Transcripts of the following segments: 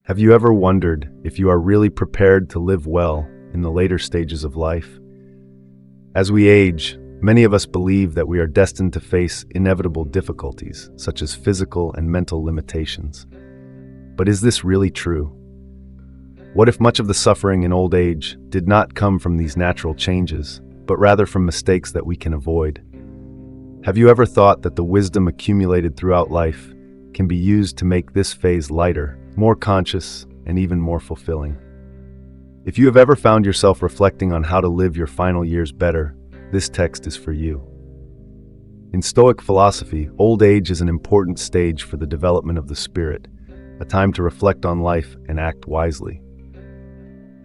Have you ever wondered if you are really prepared to live well in the later stages of life? As we age, many of us believe that we are destined to face inevitable difficulties, such as physical and mental limitations. But is this really true? What if much of the suffering in old age did not come from these natural changes, but rather from mistakes that we can avoid? Have you ever thought that the wisdom accumulated throughout life can be used to make this phase lighter, more conscious, and even more fulfilling? If you have ever found yourself reflecting on how to live your final years better, this text is for you. In Stoic philosophy, old age is an important stage for the development of the spirit, a time to reflect on life and act wisely.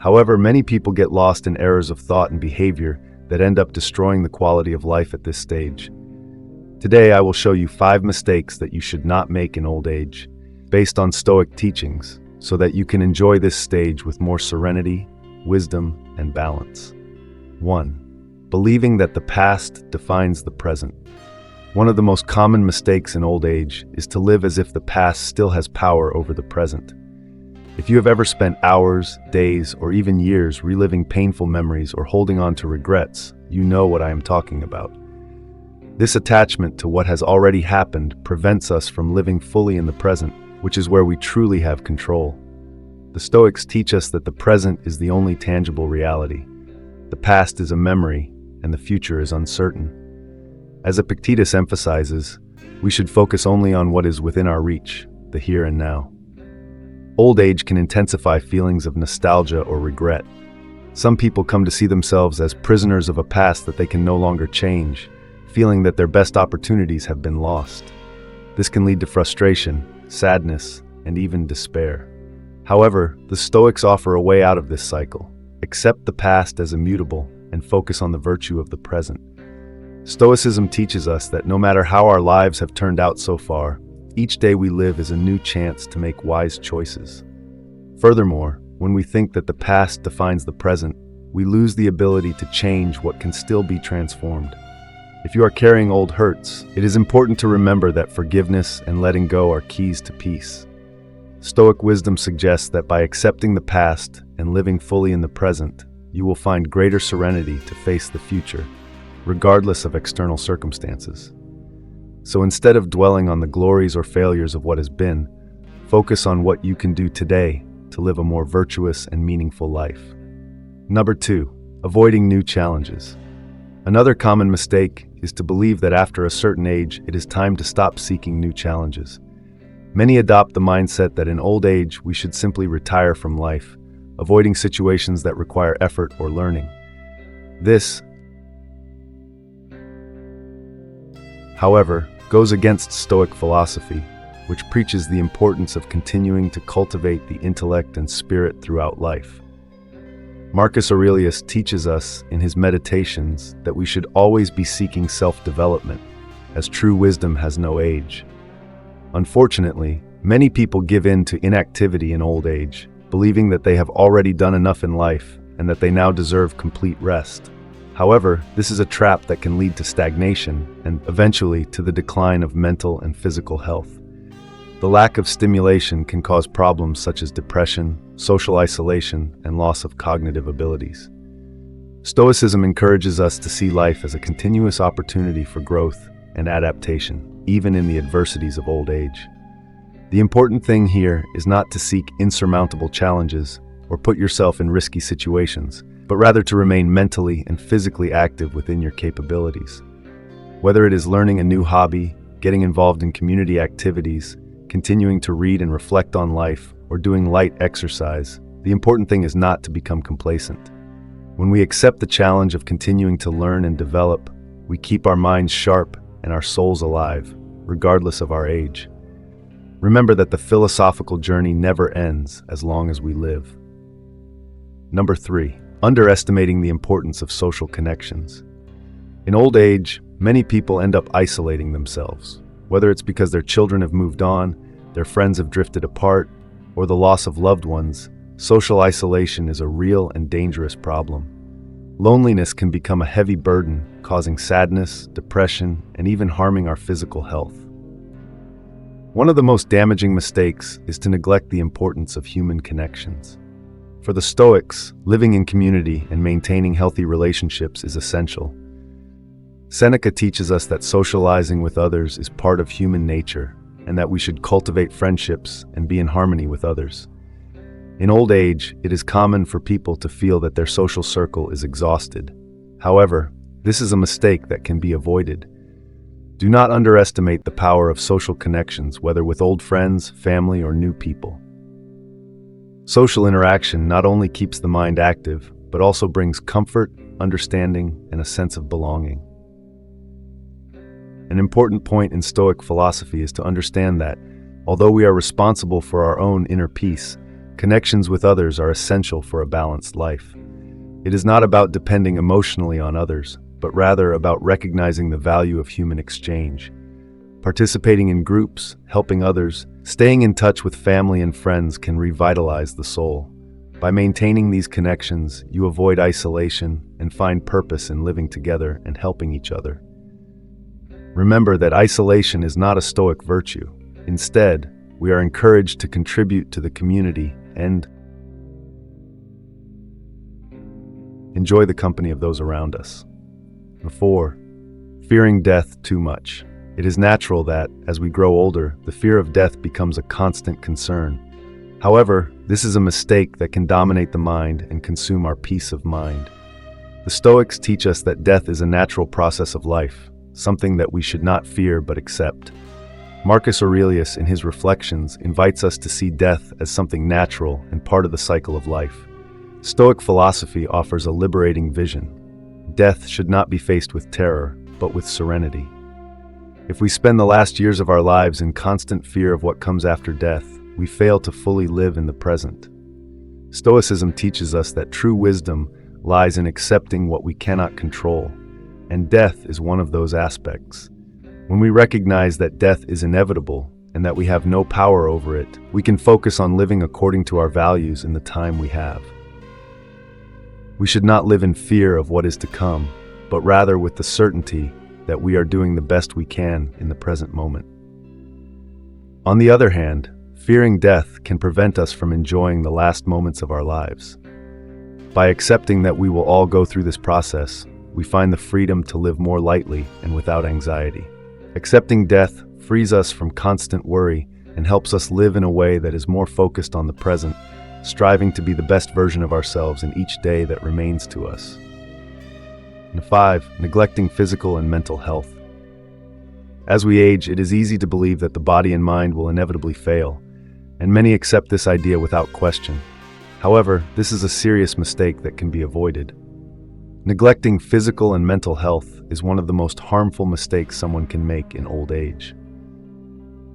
However, many people get lost in errors of thought and behavior that end up destroying the quality of life at this stage. Today, I will show you 5 mistakes that you should not make in old age, based on Stoic teachings, so that you can enjoy this stage with more serenity, wisdom, and balance. 1. Believing that the past defines the present. One of the most common mistakes in old age is to live as if the past still has power over the present. If you have ever spent hours, days, or even years reliving painful memories or holding on to regrets, you know what I am talking about. This attachment to what has already happened prevents us from living fully in the present, which is where we truly have control. The Stoics teach us that the present is the only tangible reality. The past is a memory, and the future is uncertain. As Epictetus emphasizes, we should focus only on what is within our reach, the here and now. Old age can intensify feelings of nostalgia or regret. Some people come to see themselves as prisoners of a past that they can no longer change, feeling that their best opportunities have been lost. This can lead to frustration, sadness, and even despair. However, the Stoics offer a way out of this cycle. Accept the past as immutable and focus on the virtue of the present. Stoicism teaches us that no matter how our lives have turned out so far, each day we live is a new chance to make wise choices. Furthermore, when we think that the past defines the present, we lose the ability to change what can still be transformed. If you are carrying old hurts, it is important to remember that forgiveness and letting go are keys to peace. Stoic wisdom suggests that by accepting the past and living fully in the present, you will find greater serenity to face the future, regardless of external circumstances. So instead of dwelling on the glories or failures of what has been, focus on what you can do today to live a more virtuous and meaningful life. Number 2, avoiding new challenges. Another common mistake is to believe that after a certain age, it is time to stop seeking new challenges. Many adopt the mindset that in old age, we should simply retire from life, avoiding situations that require effort or learning. This, however, goes against Stoic philosophy, which preaches the importance of continuing to cultivate the intellect and spirit throughout life. Marcus Aurelius teaches us in his Meditations that we should always be seeking self-development, as true wisdom has no age. Unfortunately, many people give in to inactivity in old age, believing that they have already done enough in life and that they now deserve complete rest. However, this is a trap that can lead to stagnation and eventually to the decline of mental and physical health. The lack of stimulation can cause problems such as depression, social isolation, and loss of cognitive abilities. Stoicism encourages us to see life as a continuous opportunity for growth and adaptation, even in the adversities of old age. The important thing here is not to seek insurmountable challenges or put yourself in risky situations, but rather to remain mentally and physically active within your capabilities. Whether it is learning a new hobby, getting involved in community activities, continuing to read and reflect on life, or doing light exercise, the important thing is not to become complacent. When we accept the challenge of continuing to learn and develop, we keep our minds sharp and our souls alive, regardless of our age. Remember that the philosophical journey never ends as long as we live. Number 3, underestimating the importance of social connections. In old age, many people end up isolating themselves, whether it's because their children have moved on, their friends have drifted apart, or the loss of loved ones. Social isolation is a real and dangerous problem. Loneliness can become a heavy burden, causing sadness, depression, and even harming our physical health. One of the most damaging mistakes is to neglect the importance of human connections. For the Stoics, living in community and maintaining healthy relationships is essential. Seneca teaches us that socializing with others is part of human nature, and that we should cultivate friendships and be in harmony with others. In old age, it is common for people to feel that their social circle is exhausted. However, this is a mistake that can be avoided. Do not underestimate the power of social connections, whether with old friends, family, or new people. Social interaction not only keeps the mind active, but also brings comfort, understanding, and a sense of belonging. An important point in Stoic philosophy is to understand that, although we are responsible for our own inner peace, connections with others are essential for a balanced life. It is not about depending emotionally on others, but rather about recognizing the value of human exchange. Participating in groups, helping others, staying in touch with family and friends can revitalize the soul. By maintaining these connections, you avoid isolation and find purpose in living together and helping each other. Remember that isolation is not a Stoic virtue. Instead, we are encouraged to contribute to the community and enjoy the company of those around us. 4. Fearing death too much. It is natural that, as we grow older, the fear of death becomes a constant concern. However, this is a mistake that can dominate the mind and consume our peace of mind. The Stoics teach us that death is a natural process of life, something that we should not fear but accept. Marcus Aurelius, in his Reflections, invites us to see death as something natural and part of the cycle of life. Stoic philosophy offers a liberating vision. Death should not be faced with terror, but with serenity. If we spend the last years of our lives in constant fear of what comes after death, we fail to fully live in the present. Stoicism teaches us that true wisdom lies in accepting what we cannot control, and death is one of those aspects. When we recognize that death is inevitable and that we have no power over it, we can focus on living according to our values in the time we have. We should not live in fear of what is to come, but rather with the certainty that we are doing the best we can in the present moment. On the other hand, fearing death can prevent us from enjoying the last moments of our lives. By accepting that we will all go through this process, we find the freedom to live more lightly and without anxiety. Accepting death frees us from constant worry and helps us live in a way that is more focused on the present, striving to be the best version of ourselves in each day that remains to us. 5. Neglecting physical and mental health. As we age, it is easy to believe that the body and mind will inevitably fail, and many accept this idea without question. However, this is a serious mistake that can be avoided. Neglecting physical and mental health is one of the most harmful mistakes someone can make in old age.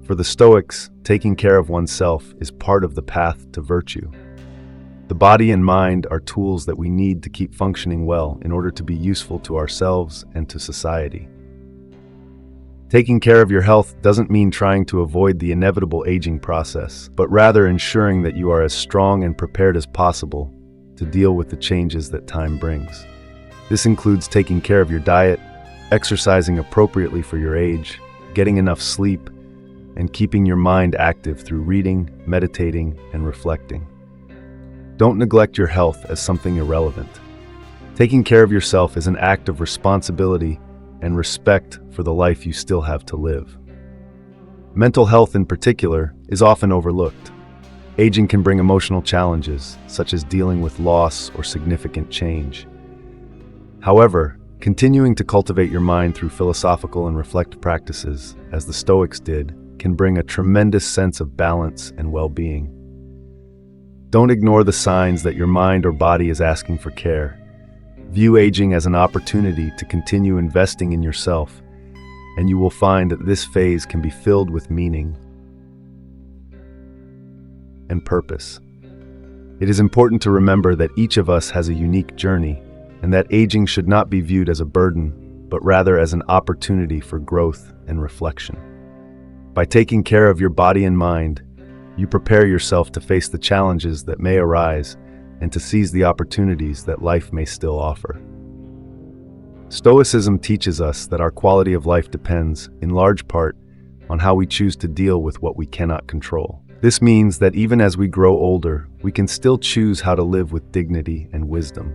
For the Stoics, taking care of oneself is part of the path to virtue. The body and mind are tools that we need to keep functioning well in order to be useful to ourselves and to society. Taking care of your health doesn't mean trying to avoid the inevitable aging process, but rather ensuring that you are as strong and prepared as possible to deal with the changes that time brings. This includes taking care of your diet, exercising appropriately for your age, getting enough sleep, and keeping your mind active through reading, meditating, and reflecting. Don't neglect your health as something irrelevant. Taking care of yourself is an act of responsibility and respect for the life you still have to live. Mental health in particular is often overlooked. Aging can bring emotional challenges, such as dealing with loss or significant change. However, continuing to cultivate your mind through philosophical and reflective practices, as the Stoics did, can bring a tremendous sense of balance and well-being. Don't ignore the signs that your mind or body is asking for care. View aging as an opportunity to continue investing in yourself, and you will find that this phase can be filled with meaning and purpose. It is important to remember that each of us has a unique journey, and that aging should not be viewed as a burden, but rather as an opportunity for growth and reflection. By taking care of your body and mind, you prepare yourself to face the challenges that may arise and to seize the opportunities that life may still offer. Stoicism teaches us that our quality of life depends, in large part, on how we choose to deal with what we cannot control. This means that even as we grow older, we can still choose how to live with dignity and wisdom.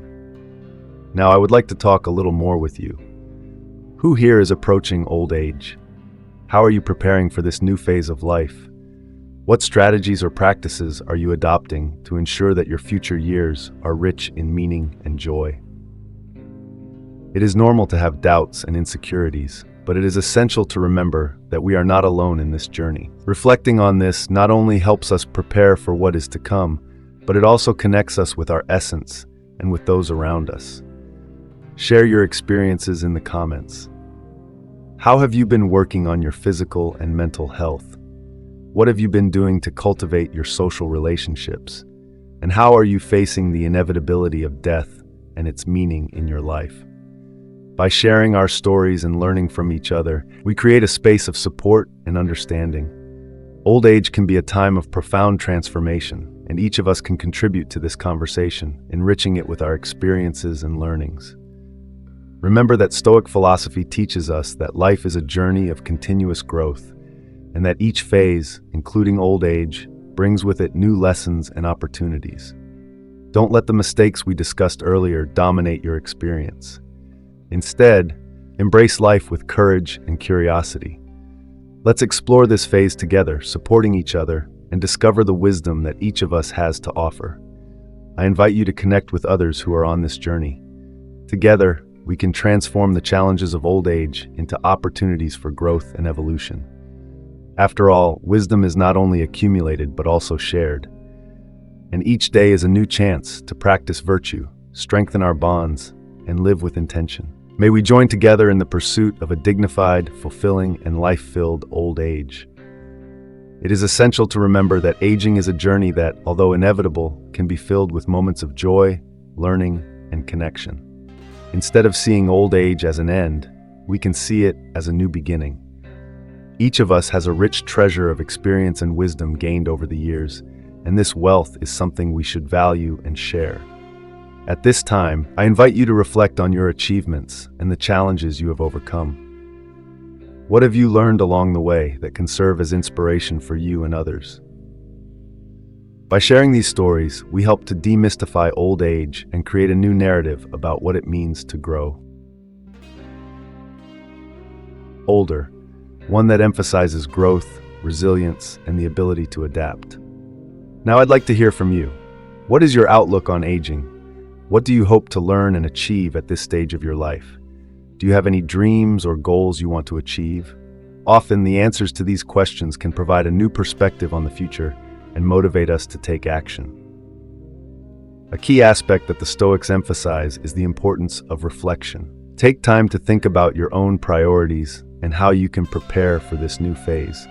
Now, I would like to talk a little more with you. Who here is approaching old age? How are you preparing for this new phase of life? What strategies or practices are you adopting to ensure that your future years are rich in meaning and joy? It is normal to have doubts and insecurities, but it is essential to remember that we are not alone in this journey. Reflecting on this not only helps us prepare for what is to come, but it also connects us with our essence and with those around us. Share your experiences in the comments. How have you been working on your physical and mental health? What have you been doing to cultivate your social relationships? And how are you facing the inevitability of death and its meaning in your life? By sharing our stories and learning from each other, we create a space of support and understanding. Old age can be a time of profound transformation, and each of us can contribute to this conversation, enriching it with our experiences and learnings. Remember that Stoic philosophy teaches us that life is a journey of continuous growth, and that each phase, including old age, brings with it new lessons and opportunities. Don't let the mistakes we discussed earlier dominate your experience. Instead, embrace life with courage and curiosity. Let's explore this phase together, supporting each other, and discover the wisdom that each of us has to offer. I invite you to connect with others who are on this journey. Together, we can transform the challenges of old age into opportunities for growth and evolution. After all, wisdom is not only accumulated but also shared. And each day is a new chance to practice virtue, strengthen our bonds, and live with intention. May we join together in the pursuit of a dignified, fulfilling, and life-filled old age. It is essential to remember that aging is a journey that, although inevitable, can be filled with moments of joy, learning, and connection. Instead of seeing old age as an end, we can see it as a new beginning. Each of us has a rich treasure of experience and wisdom gained over the years, and this wealth is something we should value and share. At this time, I invite you to reflect on your achievements and the challenges you have overcome. What have you learned along the way that can serve as inspiration for you and others? By sharing these stories, we help to demystify old age and create a new narrative about what it means to grow older, one that emphasizes growth, resilience, and the ability to adapt. Now I'd like to hear from you. What is your outlook on aging? What do you hope to learn and achieve at this stage of your life? Do you have any dreams or goals you want to achieve? Often, the answers to these questions can provide a new perspective on the future and motivate us to take action. A key aspect that the Stoics emphasize is the importance of reflection. Take time to think about your own priorities and how you can prepare for this new phase.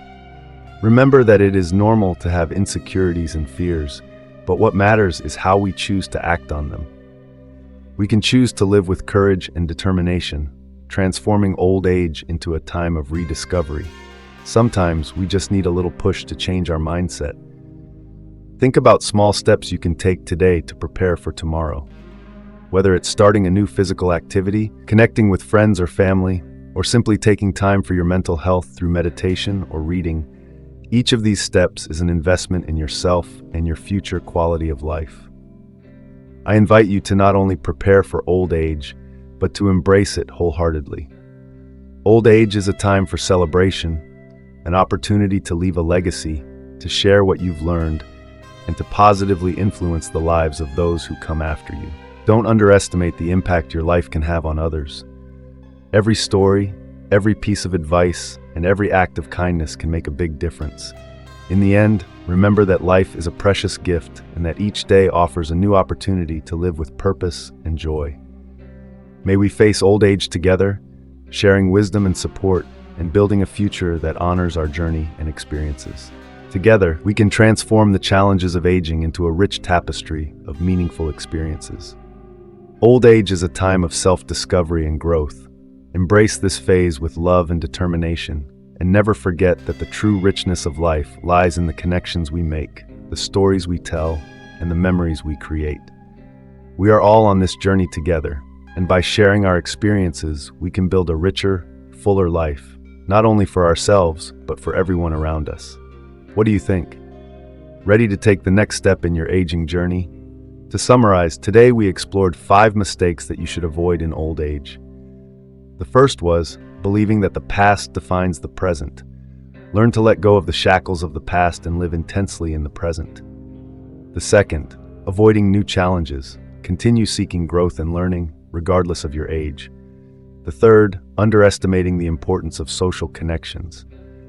Remember that it is normal to have insecurities and fears, but what matters is how we choose to act on them. We can choose to live with courage and determination, transforming old age into a time of rediscovery. Sometimes we just need a little push to change our mindset. Think about small steps you can take today to prepare for tomorrow. Whether it's starting a new physical activity, connecting with friends or family, or simply taking time for your mental health through meditation or reading, each of these steps is an investment in yourself and your future quality of life. I invite you to not only prepare for old age, but to embrace it wholeheartedly. Old age is a time for celebration, an opportunity to leave a legacy, to share what you've learned, and to positively influence the lives of those who come after you. Don't underestimate the impact your life can have on others. Every story, every piece of advice, and every act of kindness can make a big difference. In the end, remember that life is a precious gift and that each day offers a new opportunity to live with purpose and joy. May we face old age together, sharing wisdom and support, and building a future that honors our journey and experiences. Together, we can transform the challenges of aging into a rich tapestry of meaningful experiences. Old age is a time of self-discovery and growth. Embrace this phase with love and determination, and never forget that the true richness of life lies in the connections we make, the stories we tell, and the memories we create. We are all on this journey together, and by sharing our experiences, we can build a richer, fuller life, not only for ourselves, but for everyone around us. What do you think? Ready to take the next step in your aging journey? To summarize, today we explored 5 mistakes that you should avoid in old age. The first was believing that the past defines the present. Learn to let go of the shackles of the past and live intensely in the present. The second, avoiding new challenges. Continue seeking growth and learning, regardless of your age. The third, underestimating the importance of social connections.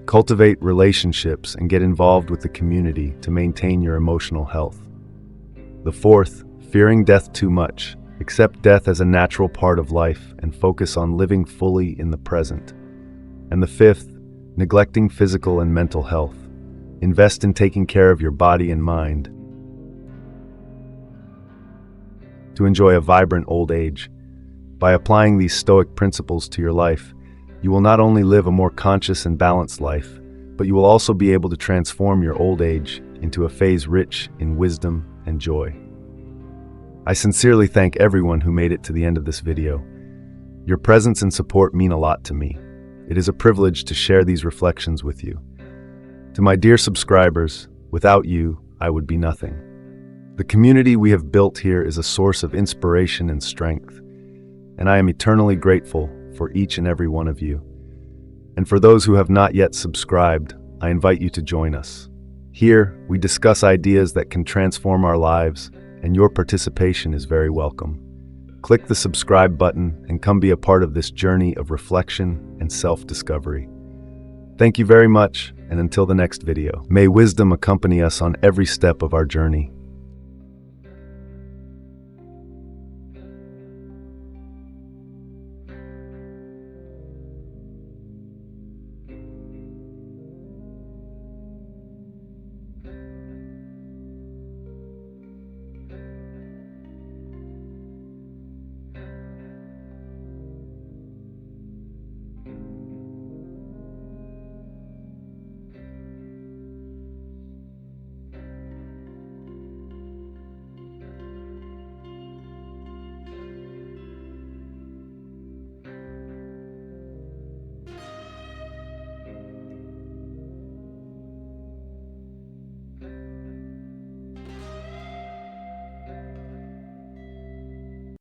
Cultivate relationships and get involved with the community to maintain your emotional health. The fourth, fearing death too much. Accept death as a natural part of life and focus on living fully in the present. And the fifth, neglecting physical and mental health. Invest in taking care of your body and mind to enjoy a vibrant old age. By applying these Stoic principles to your life, you will not only live a more conscious and balanced life, but you will also be able to transform your old age into a phase rich in wisdom and joy. I sincerely thank everyone who made it to the end of this video. Your presence and support mean a lot to me. It is a privilege to share these reflections with you. To my dear subscribers, without you, I would be nothing. The community we have built here is a source of inspiration and strength, and I am eternally grateful for each and every one of you. And for those who have not yet subscribed, I invite you to join us. Here, we discuss ideas that can transform our lives, and your participation is very welcome. Click the subscribe button and come be a part of this journey of reflection and self-discovery. Thank you very much, and until the next video, may wisdom accompany us on every step of our journey.